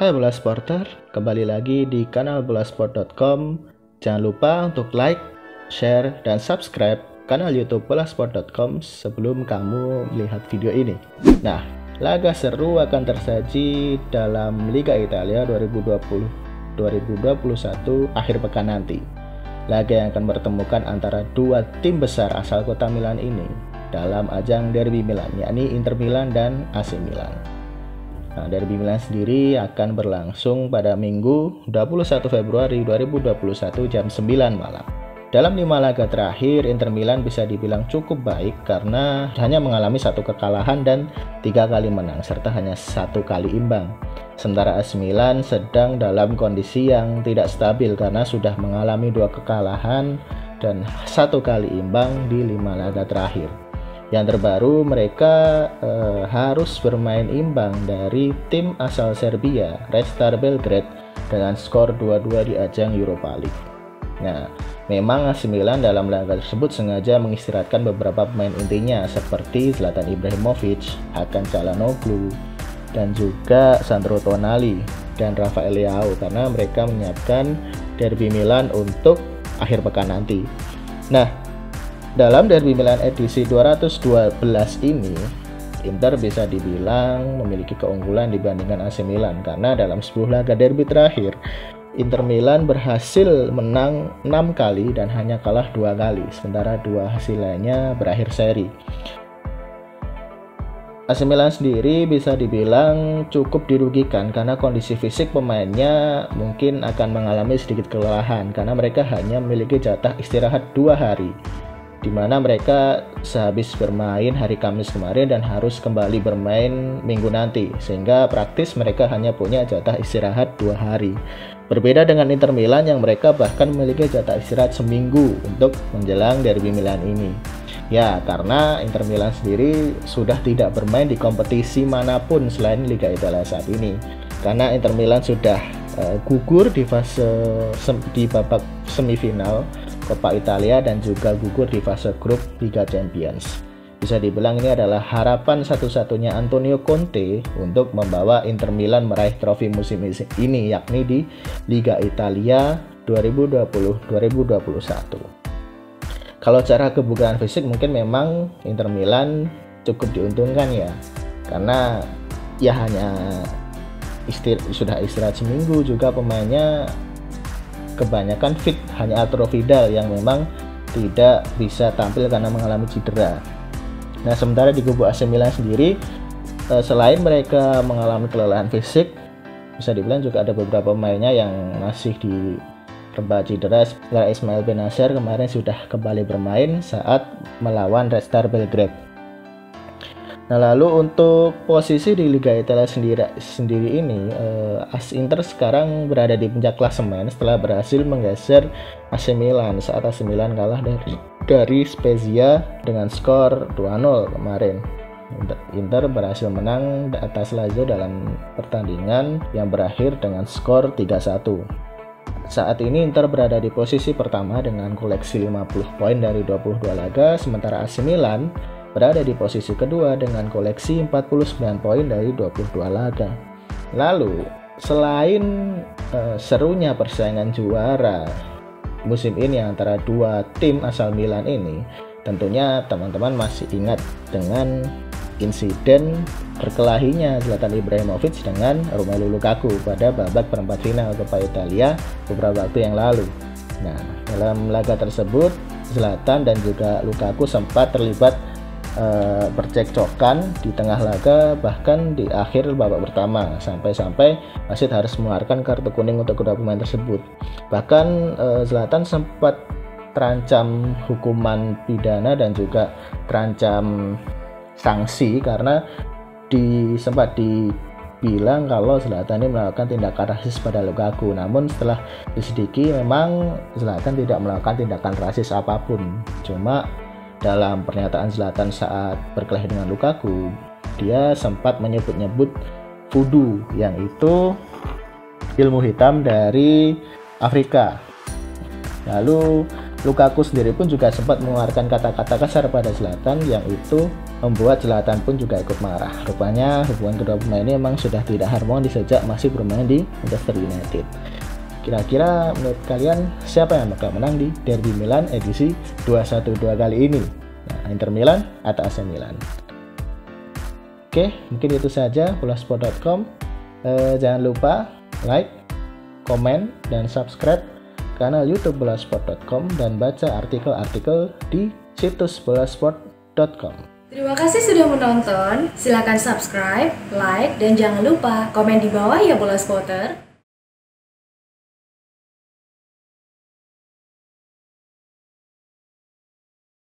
Hai Bola Sporter, kembali lagi di kanal bolasport.com. Jangan lupa untuk like, share, dan subscribe kanal YouTube bolasport.com sebelum kamu melihat video ini. Nah, laga seru akan tersaji dalam Liga Italia 2020-2021 akhir pekan nanti. Laga yang akan bertemukan antara dua tim besar asal kota Milan ini dalam ajang Derby Milan, yakni Inter Milan dan AC Milan. Nah, Derby Milan sendiri akan berlangsung pada Minggu 21 Februari 2021 jam 9 malam. Dalam 5 laga terakhir, Inter Milan bisa dibilang cukup baik karena hanya mengalami 1 kekalahan dan 3 kali menang, serta hanya 1 kali imbang. Sementara AC Milan sedang dalam kondisi yang tidak stabil karena sudah mengalami 2 kekalahan dan 1 kali imbang di 5 laga terakhir. Yang terbaru, mereka harus bermain imbang dari tim asal Serbia, Red Star Belgrade, dengan skor 2-2 di ajang Europa League. Nah, memang AC Milan dalam laga tersebut sengaja mengistirahatkan beberapa pemain intinya seperti Zlatan Ibrahimovic, Hakan Çalhanoğlu, dan juga Sandro Tonali dan Rafael Leao karena mereka menyiapkan Derby Milan untuk akhir pekan nanti. Nah, dalam Derby Milan edisi 212 ini, Inter bisa dibilang memiliki keunggulan dibandingkan AC Milan karena dalam 10 laga derby terakhir, Inter Milan berhasil menang 6 kali dan hanya kalah 2 kali, sementara 2 hasil lainnya berakhir seri. AC Milan sendiri bisa dibilang cukup dirugikan karena kondisi fisik pemainnya mungkin akan mengalami sedikit kelelahan karena mereka hanya memiliki jatah istirahat 2 hari, di mana mereka sehabis bermain hari Kamis kemarin dan harus kembali bermain Minggu nanti, sehingga praktis mereka hanya punya jatah istirahat 2 hari. Berbeda dengan Inter Milan yang mereka bahkan memiliki jatah istirahat seminggu untuk menjelang Derby Milan ini. Ya, karena Inter Milan sendiri sudah tidak bermain di kompetisi manapun selain Liga Italia saat ini. Karena Inter Milan sudah gugur di babak semifinal Coppa Italia dan juga gugur di fase grup Liga Champions. Bisa dibilang ini adalah harapan satu-satunya Antonio Conte untuk membawa Inter Milan meraih trofi musim ini, yakni di Liga Italia 2020-2021. Kalau cara kebugaran fisik mungkin memang Inter Milan cukup diuntungkan ya, karena ya hanya sudah istirahat seminggu, juga pemainnya kebanyakan fit, hanya Arturo Vidal yang memang tidak bisa tampil karena mengalami cedera. Nah, sementara di kubu AC Milan sendiri, selain mereka mengalami kelelahan fisik, bisa dibilang juga ada beberapa pemainnya yang masih terbawa cedera. Setelah Ismail Bennacer kemarin sudah kembali bermain saat melawan Red Star Belgrade. Nah, lalu untuk posisi di Liga Italia sendiri ini, AS Inter sekarang berada di puncak klasemen setelah berhasil menggeser AC Milan saat AC Milan kalah dari Spezia dengan skor 2-0 kemarin. Inter berhasil menang atas Lazio dalam pertandingan yang berakhir dengan skor 3-1. Saat ini Inter berada di posisi pertama dengan koleksi 50 poin dari 22 laga, sementara AC Milan berada di posisi kedua dengan koleksi 49 poin dari 22 laga. Lalu, selain serunya persaingan juara musim ini antara dua tim asal Milan ini, tentunya teman-teman masih ingat dengan insiden berkelahinya Zlatan Ibrahimovic dengan Romelu Lukaku pada babak perempat final Coppa Italia beberapa waktu yang lalu. Nah, dalam laga tersebut, Zlatan dan juga Lukaku sempat terlibat percekcokan di tengah laga, bahkan di akhir babak pertama, sampai-sampai wasit harus mengeluarkan kartu kuning untuk kedua pemain tersebut. Bahkan Zlatan sempat terancam hukuman pidana dan juga terancam sanksi karena sempat dibilang kalau Zlatan ini melakukan tindakan rasis pada Lukaku. Namun setelah diselidiki, memang Zlatan tidak melakukan tindakan rasis apapun. Cuma dalam pernyataan Zlatan saat berkelahi dengan Lukaku, dia sempat menyebut-nyebut voodoo, yang itu ilmu hitam dari Afrika. Lalu Lukaku sendiri pun juga sempat mengeluarkan kata-kata kasar pada Zlatan yang itu membuat Zlatan pun juga ikut marah. Rupanya hubungan kedua pemain ini memang sudah tidak harmonis sejak masih bermain di Manchester United. Kira-kira menurut kalian siapa yang bakal menang di Derby Milan edisi 212 kali ini? Nah, Inter Milan atau AC Milan? Oke, mungkin itu saja bolasport.com. Jangan lupa like, komen, dan subscribe kanal YouTube bolasport.com dan baca artikel-artikel di situs bolasport.com. Terima kasih sudah menonton. Silakan subscribe, like, dan jangan lupa komen di bawah ya Bola Spotter.